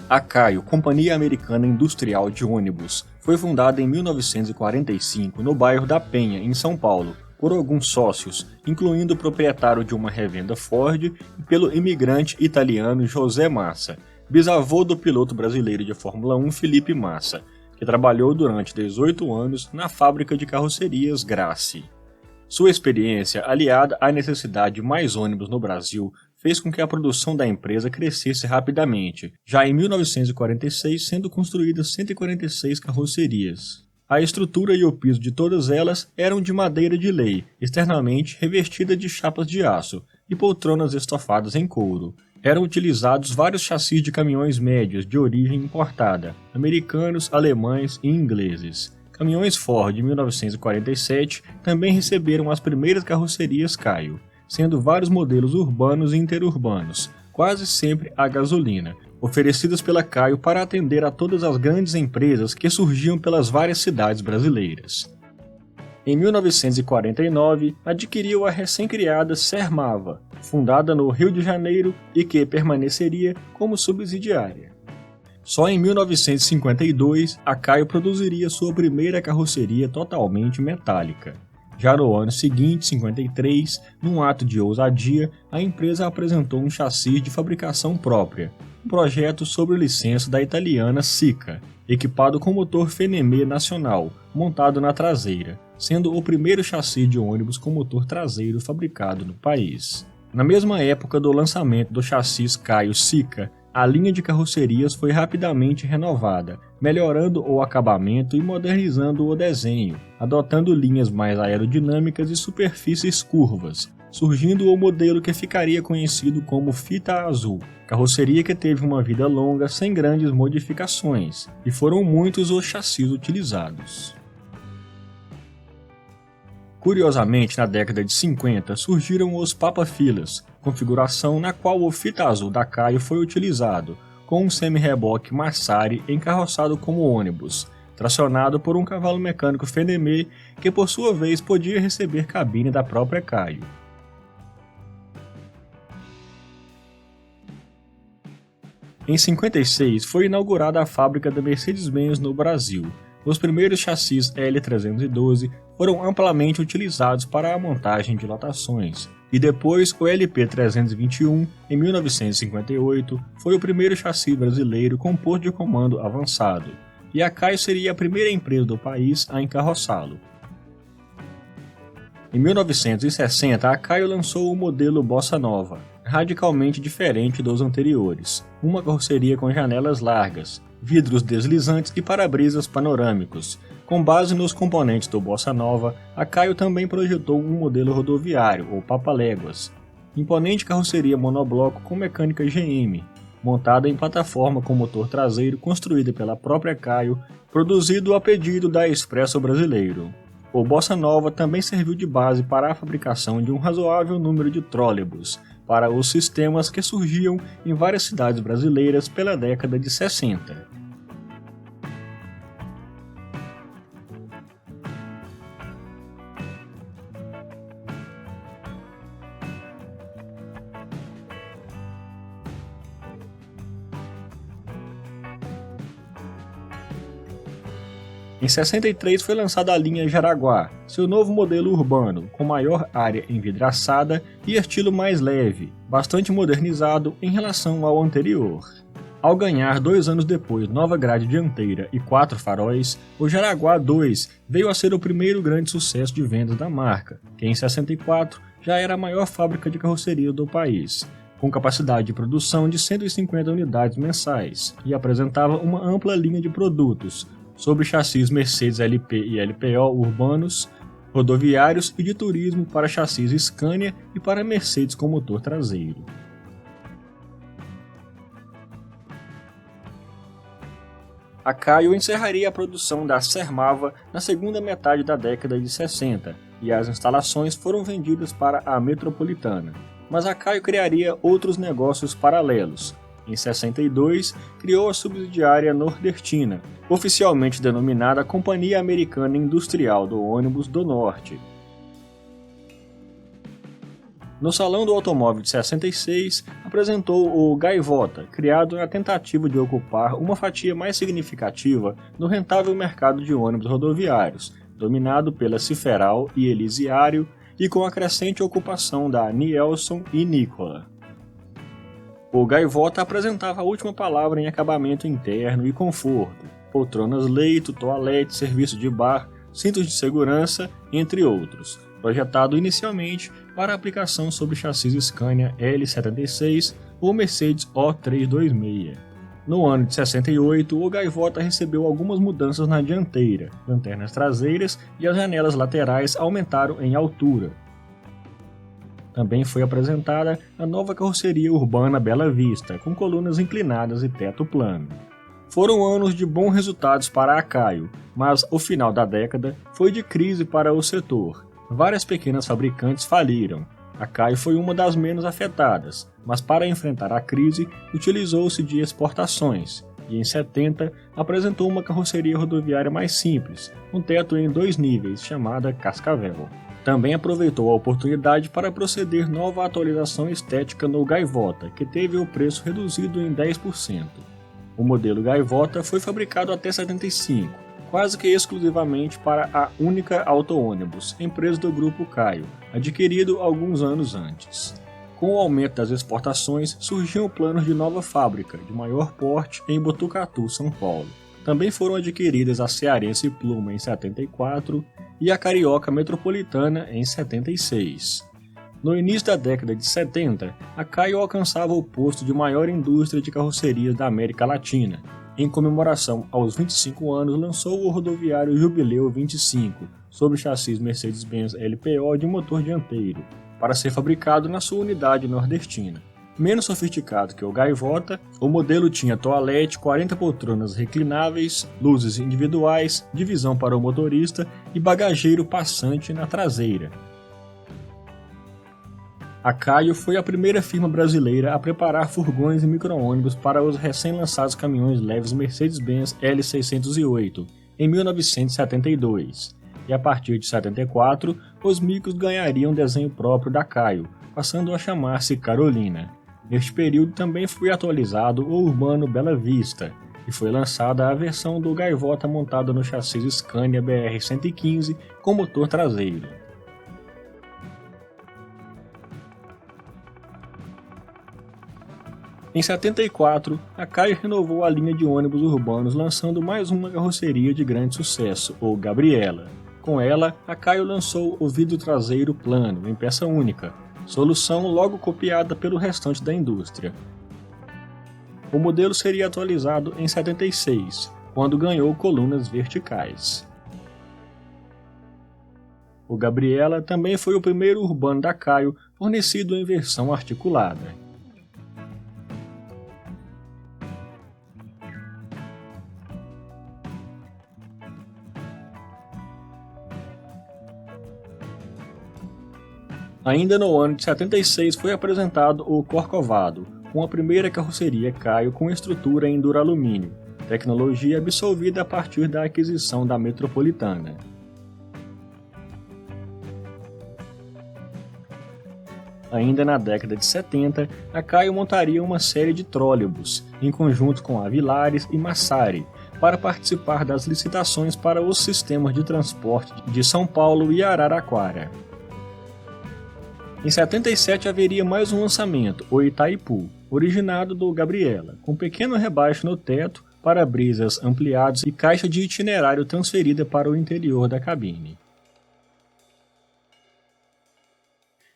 A Caio, Companhia Americana Industrial de Ônibus, foi fundada em 1945 no bairro da Penha, em São Paulo, por alguns sócios, incluindo o proprietário de uma revenda Ford e pelo imigrante italiano José Massa, bisavô do piloto brasileiro de Fórmula 1 Felipe Massa, que trabalhou durante 18 anos na fábrica de carrocerias Grassi. Sua experiência, aliada à necessidade de mais ônibus no Brasil, fez com que a produção da empresa crescesse rapidamente, já em 1946 sendo construídas 146 carrocerias. A estrutura e o piso de todas elas eram de madeira de lei, externamente revestida de chapas de aço, e poltronas estofadas em couro. Eram utilizados vários chassis de caminhões médios de origem importada, americanos, alemães e ingleses. Caminhões Ford de 1947 também receberam as primeiras carrocerias Caio, sendo vários modelos urbanos e interurbanos, quase sempre a gasolina, oferecidas pela Caio para atender a todas as grandes empresas que surgiam pelas várias cidades brasileiras. Em 1949, adquiriu a recém-criada Sermava, fundada no Rio de Janeiro e que permaneceria como subsidiária. Só em 1952, a Caio produziria sua primeira carroceria totalmente metálica. Já no ano seguinte, 53, num ato de ousadia, a empresa apresentou um chassi de fabricação própria, um projeto sob licença da italiana Sica, equipado com motor Fenemé nacional, montado na traseira, sendo o primeiro chassi de ônibus com motor traseiro fabricado no país. Na mesma época do lançamento do chassi Caio Sica, a linha de carrocerias foi rapidamente renovada, melhorando o acabamento e modernizando o desenho, adotando linhas mais aerodinâmicas e superfícies curvas, surgindo o modelo que ficaria conhecido como Fita Azul, carroceria que teve uma vida longa sem grandes modificações, e foram muitos os chassis utilizados. Curiosamente, na década de 50, surgiram os Papa-Filas, configuração na qual o Fita Azul da Caio foi utilizado, com um semi-reboque Massari encarroçado como ônibus, tracionado por um cavalo mecânico Fenemé, que por sua vez podia receber cabine da própria Caio. Em 56, foi inaugurada a fábrica da Mercedes-Benz no Brasil. Os primeiros chassis L312 foram amplamente utilizados para a montagem de lotações, e depois o LP321, em 1958, foi o primeiro chassi brasileiro com posto de comando avançado, e a Caio seria a primeira empresa do país a encarroçá-lo. Em 1960, a Caio lançou o modelo Bossa Nova, radicalmente diferente dos anteriores, uma carroceria com janelas largas, vidros deslizantes e para-brisas panorâmicos. Com base nos componentes do Bossa Nova, a Caio também projetou um modelo rodoviário, ou Papaléguas, imponente carroceria monobloco com mecânica GM, montada em plataforma com motor traseiro construída pela própria Caio, produzido a pedido da Expresso Brasileiro. O Bossa Nova também serviu de base para a fabricação de um razoável número de trólebus, para os sistemas que surgiam em várias cidades brasileiras pela década de 60. Em 63 foi lançada a linha Jaraguá, seu novo modelo urbano, com maior área envidraçada e estilo mais leve, bastante modernizado em relação ao anterior. Ao ganhar 2 anos depois nova grade dianteira e 4 faróis, o Jaraguá 2 veio a ser o primeiro grande sucesso de vendas da marca, que em 64 já era a maior fábrica de carroceria do país, com capacidade de produção de 150 unidades mensais, e apresentava uma ampla linha de produtos, sobre chassis Mercedes LP e LPO urbanos, rodoviários e de turismo para chassis Scania e para Mercedes com motor traseiro. A Caio encerraria a produção da Sermava na segunda metade da década de 60 e as instalações foram vendidas para a Metropolitana, mas a Caio criaria outros negócios paralelos. Em 62, criou a subsidiária nordestina, oficialmente denominada Companhia Americana Industrial do Ônibus do Norte. No Salão do Automóvel de 66, apresentou o Gaivota, criado na tentativa de ocupar uma fatia mais significativa no rentável mercado de ônibus rodoviários, dominado pela Ciferal e Elisiário, e com a crescente ocupação da Nielson e Nikola. O Gaivota apresentava a última palavra em acabamento interno e conforto, poltronas leito, toalete, serviço de bar, cintos de segurança, entre outros, projetado inicialmente para aplicação sobre chassis Scania L76 ou Mercedes O326. No ano de 68, o Gaivota recebeu algumas mudanças na dianteira, lanternas traseiras e as janelas laterais aumentaram em altura. Também foi apresentada a nova carroceria urbana Bela Vista, com colunas inclinadas e teto plano. Foram anos de bons resultados para a Caio, mas o final da década foi de crise para o setor. Várias pequenas fabricantes faliram. A Caio foi uma das menos afetadas, mas para enfrentar a crise utilizou-se de exportações e em 70 apresentou uma carroceria rodoviária mais simples, com teto em 2 níveis, chamada Cascavel. Também aproveitou a oportunidade para proceder nova atualização estética no Gaivota, que teve o preço reduzido em 10%. O modelo Gaivota foi fabricado até 75, quase que exclusivamente para a Única Auto-Ônibus, empresa do Grupo Caio, adquirido alguns anos antes. Com o aumento das exportações, surgiam planos de nova fábrica, de maior porte, em Botucatu, São Paulo. Também foram adquiridas a Cearense Pluma em 74 e a Carioca Metropolitana em 76. No início da década de 70, a Caio alcançava o posto de maior indústria de carrocerias da América Latina. Em comemoração aos 25 anos, lançou o rodoviário Jubileu 25, sob chassis Mercedes-Benz LPO de motor dianteiro, para ser fabricado na sua unidade nordestina. Menos sofisticado que o Gaivota, o modelo tinha toalete, 40 poltronas reclináveis, luzes individuais, divisão para o motorista e bagageiro passante na traseira. A Caio foi a primeira firma brasileira a preparar furgões e micro-ônibus para os recém-lançados caminhões leves Mercedes-Benz L608, em 1972, e a partir de 74, os micros ganhariam desenho próprio da Caio, passando a chamar-se Carolina. Neste período também foi atualizado o Urbano Bela Vista, e foi lançada a versão do Gaivota montada no chassi Scania BR-115 com motor traseiro. Em 74, a Caio renovou a linha de ônibus urbanos lançando mais uma carroceria de grande sucesso, o Gabriela. Com ela, a Caio lançou o vidro traseiro plano, em peça única, solução logo copiada pelo restante da indústria. O modelo seria atualizado em 76, quando ganhou colunas verticais. O Gabriela também foi o primeiro urbano da Caio fornecido em versão articulada. Ainda no ano de 76 foi apresentado o Corcovado, com a primeira carroceria Caio com estrutura em duralumínio, tecnologia absorvida a partir da aquisição da Metropolitana. Ainda na década de 70, a Caio montaria uma série de trólebus, em conjunto com a Vilares e Massari, para participar das licitações para os sistemas de transporte de São Paulo e Araraquara. Em 77 haveria mais um lançamento, o Itaipu, originado do Gabriela, com pequeno rebaixo no teto, para-brisas ampliados e caixa de itinerário transferida para o interior da cabine.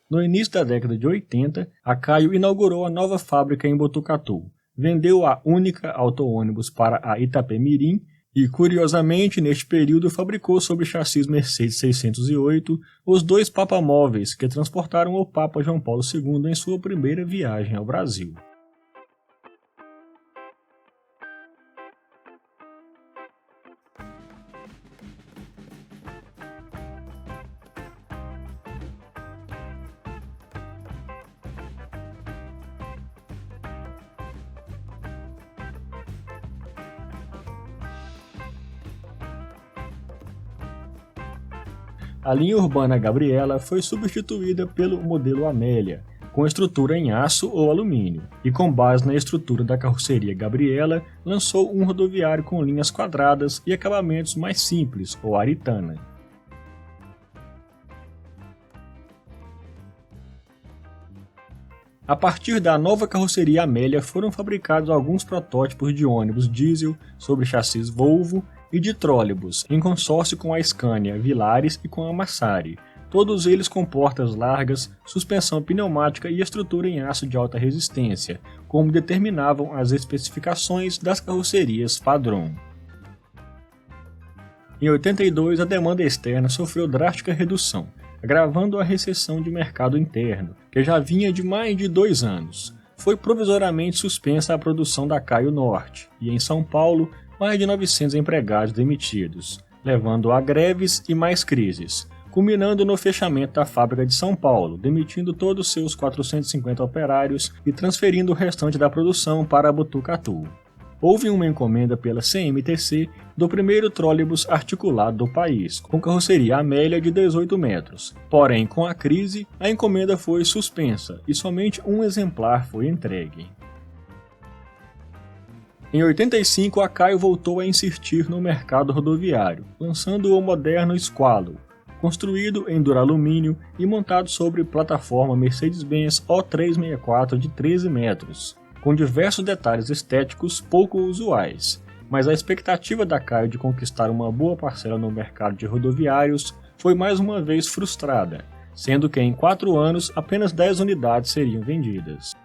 No início da década de 80, a Caio inaugurou a nova fábrica em Botucatu, vendeu a Única Auto-Ônibus para a Itapemirim e, curiosamente, neste período fabricou sob chassis Mercedes 608 os 2 papamóveis que transportaram o Papa João Paulo II em sua primeira viagem ao Brasil. a linha urbana Gabriela foi substituída pelo modelo Amélia, com estrutura em aço ou alumínio, e com base na estrutura da carroceria Gabriela, lançou um rodoviário com linhas quadradas e acabamentos mais simples, ou Aritana. A partir da nova carroceria Amélia foram fabricados alguns protótipos de ônibus diesel sobre chassis Volvo e de trólebus, em consórcio com a Scania Vilares e com a Massari, todos eles com portas largas, suspensão pneumática e estrutura em aço de alta resistência, como determinavam as especificações das carrocerias padrão. Em 82, a demanda externa sofreu drástica redução, agravando a recessão de mercado interno, que já vinha de mais de 2 anos. Foi provisoriamente suspensa a produção da Caio Norte, e em São Paulo, mais de 900 empregados demitidos, levando a greves e mais crises, culminando no fechamento da fábrica de São Paulo, demitindo todos seus 450 operários e transferindo o restante da produção para Botucatu. Houve uma encomenda pela CMTC do primeiro trólebus articulado do país, com carroceria Amélia de 18 metros. Porém, com a crise, a encomenda foi suspensa e somente um exemplar foi entregue. Em 85, a Caio voltou a insistir no mercado rodoviário, lançando o moderno Squalo, construído em duralumínio e montado sobre plataforma Mercedes-Benz O364 de 13 metros. Com diversos detalhes estéticos pouco usuais, mas a expectativa da Caio de conquistar uma boa parcela no mercado de rodoviários foi mais uma vez frustrada, sendo que em 4 anos apenas 10 unidades seriam vendidas.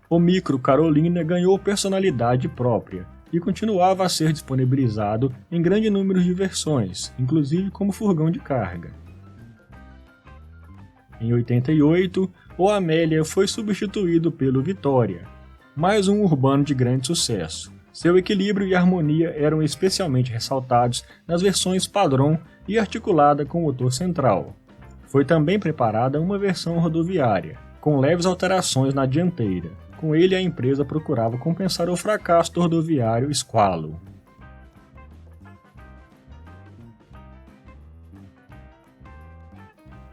O Micro Carolina ganhou personalidade própria e continuava a ser disponibilizado em grande número de versões, inclusive como furgão de carga. Em 88, o Amélia foi substituído pelo Vitória, mais um urbano de grande sucesso. Seu equilíbrio e harmonia eram especialmente ressaltados nas versões padrão e articulada com motor central. Foi também preparada uma versão rodoviária, com leves alterações na dianteira. Com ele, a empresa procurava compensar o fracasso do rodoviário Squalo.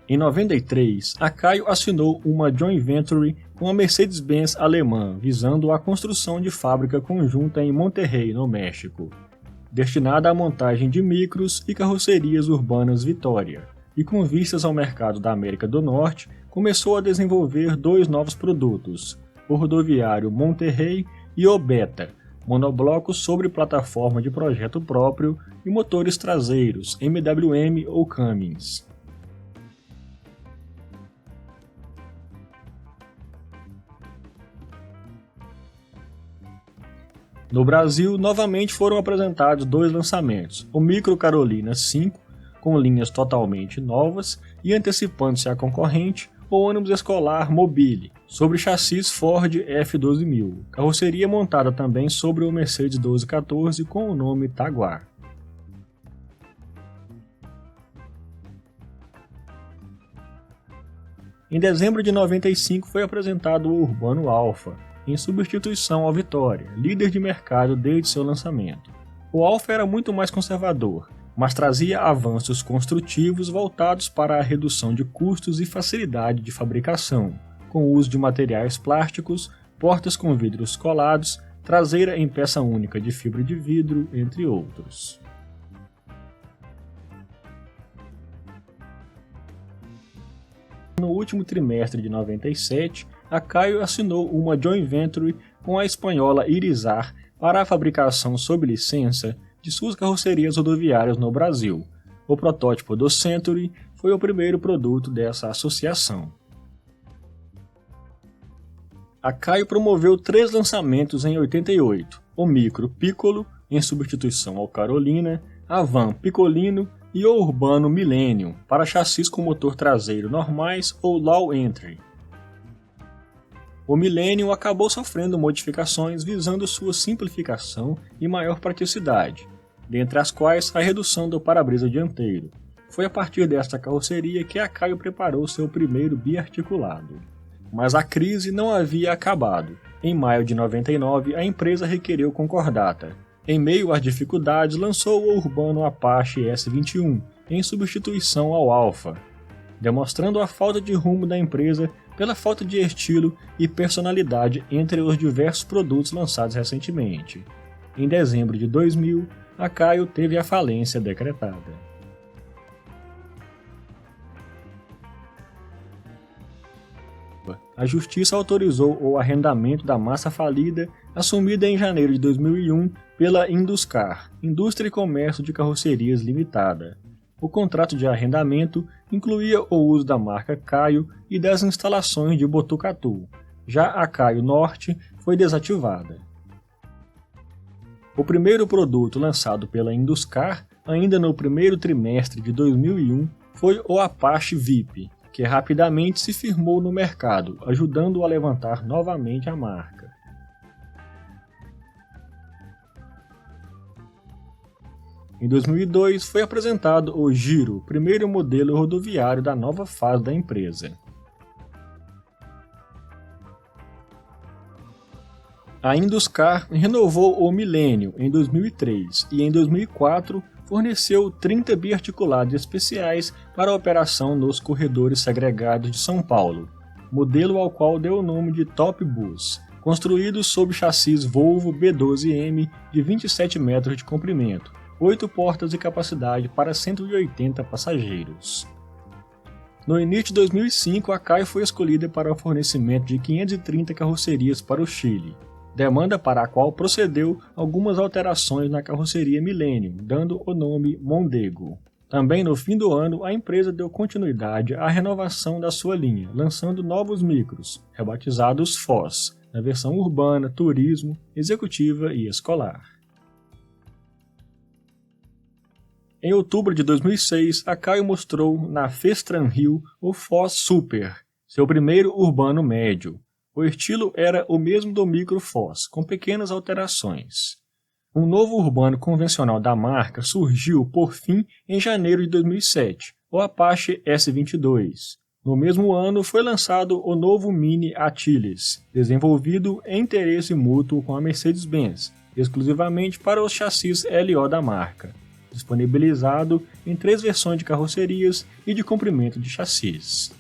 Em 93, a Caio assinou uma joint venture com a Mercedes-Benz alemã, visando a construção de fábrica conjunta em Monterrey, no México, destinada à montagem de micros e carrocerias urbanas Vitória, e com vistas ao mercado da América do Norte, começou a desenvolver 2 novos produtos, o rodoviário Monterrey e o Beta, monoblocos sobre plataforma de projeto próprio e motores traseiros MWM ou Cummins. No Brasil, novamente foram apresentados 2 lançamentos, o Micro Carolina 5, com linhas totalmente novas e antecipando-se à concorrente, o ônibus escolar Mobile, sobre chassis Ford F12000, carroceria montada também sobre o Mercedes 1214 com o nome Taguar. Em dezembro de 95 foi apresentado o Urbano Alfa, em substituição ao Vitória, líder de mercado desde seu lançamento. O Alfa era muito mais conservador, mas trazia avanços construtivos voltados para a redução de custos e facilidade de fabricação, com o uso de materiais plásticos, portas com vidros colados, traseira em peça única de fibra de vidro, entre outros. No último trimestre de 97, a Caio assinou uma joint venture com a espanhola Irizar para a fabricação sob licença de suas carrocerias rodoviárias no Brasil. O protótipo do Century foi o primeiro produto dessa associação. A Caio promoveu 3 lançamentos em 88, o Micro Piccolo, em substituição ao Carolina, a Van Piccolino e o Urbano Millennium, para chassis com motor traseiro normais ou low entry. O Millennium acabou sofrendo modificações visando sua simplificação e maior praticidade, dentre as quais a redução do para-brisa dianteiro. Foi a partir desta carroceria que a Caio preparou seu primeiro biarticulado. Mas a crise não havia acabado, Em maio de 99, a empresa requereu concordata. Em meio às dificuldades, lançou o urbano Apache S21, em substituição ao Alfa, demonstrando a falta de rumo da empresa pela falta de estilo e personalidade entre os diversos produtos lançados recentemente. Em dezembro de 2000, a Caio teve a falência decretada. A Justiça autorizou o arrendamento da massa falida, assumida em janeiro de 2001 pela Induscar, Indústria e Comércio de Carrocerias Limitada. O contrato de arrendamento incluía o uso da marca Caio e das instalações de Botucatu. Já a Caio Norte foi desativada. O primeiro produto lançado pela Induscar, ainda no primeiro trimestre de 2001, foi o Apache VIP, que rapidamente se firmou no mercado, ajudando a levantar novamente a marca. Em 2002, foi apresentado o Giro, primeiro modelo rodoviário da nova fase da empresa. A Induscar renovou o Millennium em 2003 e em 2004 forneceu 30 biarticulados especiais para a operação nos corredores segregados de São Paulo, modelo ao qual deu o nome de Top Bus, construído sob chassis Volvo B12M de 27 metros de comprimento, 8 portas e capacidade para 180 passageiros. No início de 2005, a Caio foi escolhida para o fornecimento de 530 carrocerias para o Chile, demanda para a qual procedeu algumas alterações na carroceria Millennium, dando o nome Mondego. Também no fim do ano, a empresa deu continuidade à renovação da sua linha, lançando novos micros, rebatizados Foz, na versão urbana, turismo, executiva e escolar. Em outubro de 2006, a Caio mostrou na Festran Rio o Foz Super, seu primeiro urbano médio. O estilo era o mesmo do Micro Foz, com pequenas alterações. Um novo urbano convencional da marca surgiu, por fim, em janeiro de 2007, o Apache S22. No mesmo ano, foi lançado o novo Mini Achilles, desenvolvido em interesse mútuo com a Mercedes-Benz, exclusivamente para os chassis LO da marca, disponibilizado em 3 versões de carrocerias e de comprimento de chassis.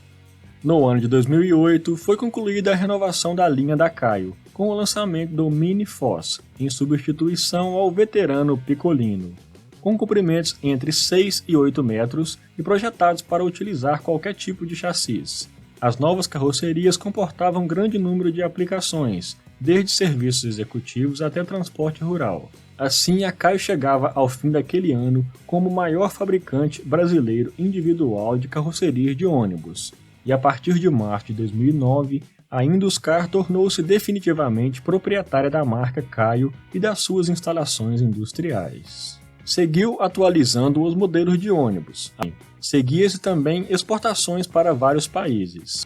No ano de 2008, foi concluída a renovação da linha da Caio, com o lançamento do Mini Foz, em substituição ao veterano Piccolino, com comprimentos entre 6 e 8 metros e projetados para utilizar qualquer tipo de chassis. As novas carrocerias comportavam grande número de aplicações, desde serviços executivos até transporte rural. Assim, a Caio chegava ao fim daquele ano como o maior fabricante brasileiro individual de carrocerias de ônibus. E a partir de março de 2009, a Induscar tornou-se definitivamente proprietária da marca Caio e das suas instalações industriais. Seguiu atualizando os modelos de ônibus. Seguia-se também exportações para vários países.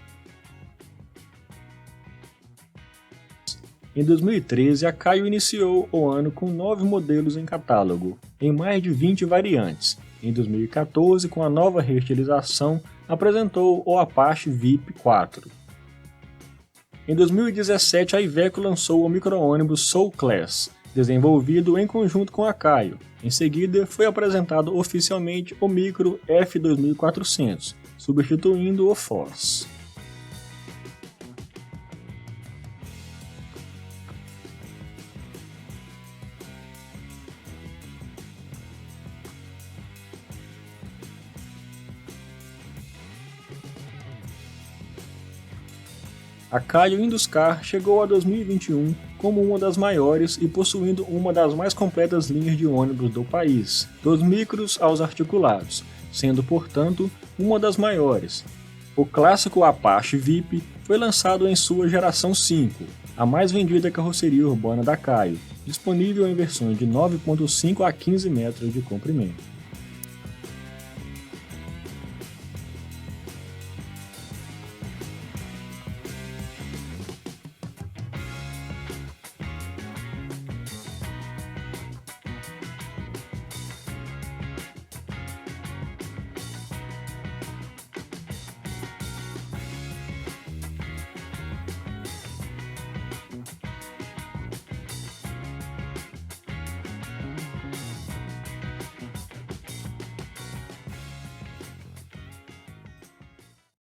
Em 2013, a Caio iniciou o ano com 9 modelos em catálogo, em mais de 20 variantes. Em 2014, com a nova reestilização, apresentou o Apache VIP 4. Em 2017, a Iveco lançou o micro-ônibus Soul Class, desenvolvido em conjunto com a Caio. Em seguida, foi apresentado oficialmente o Micro F2400, substituindo o Foz. A Caio Induscar chegou a 2021 como uma das maiores e possuindo uma das mais completas linhas de ônibus do país, dos micros aos articulados, sendo, portanto, uma das maiores. O clássico Apache VIP foi lançado em sua geração 5, a mais vendida carroceria urbana da Caio, disponível em versões de 9.5 a 15 metros de comprimento.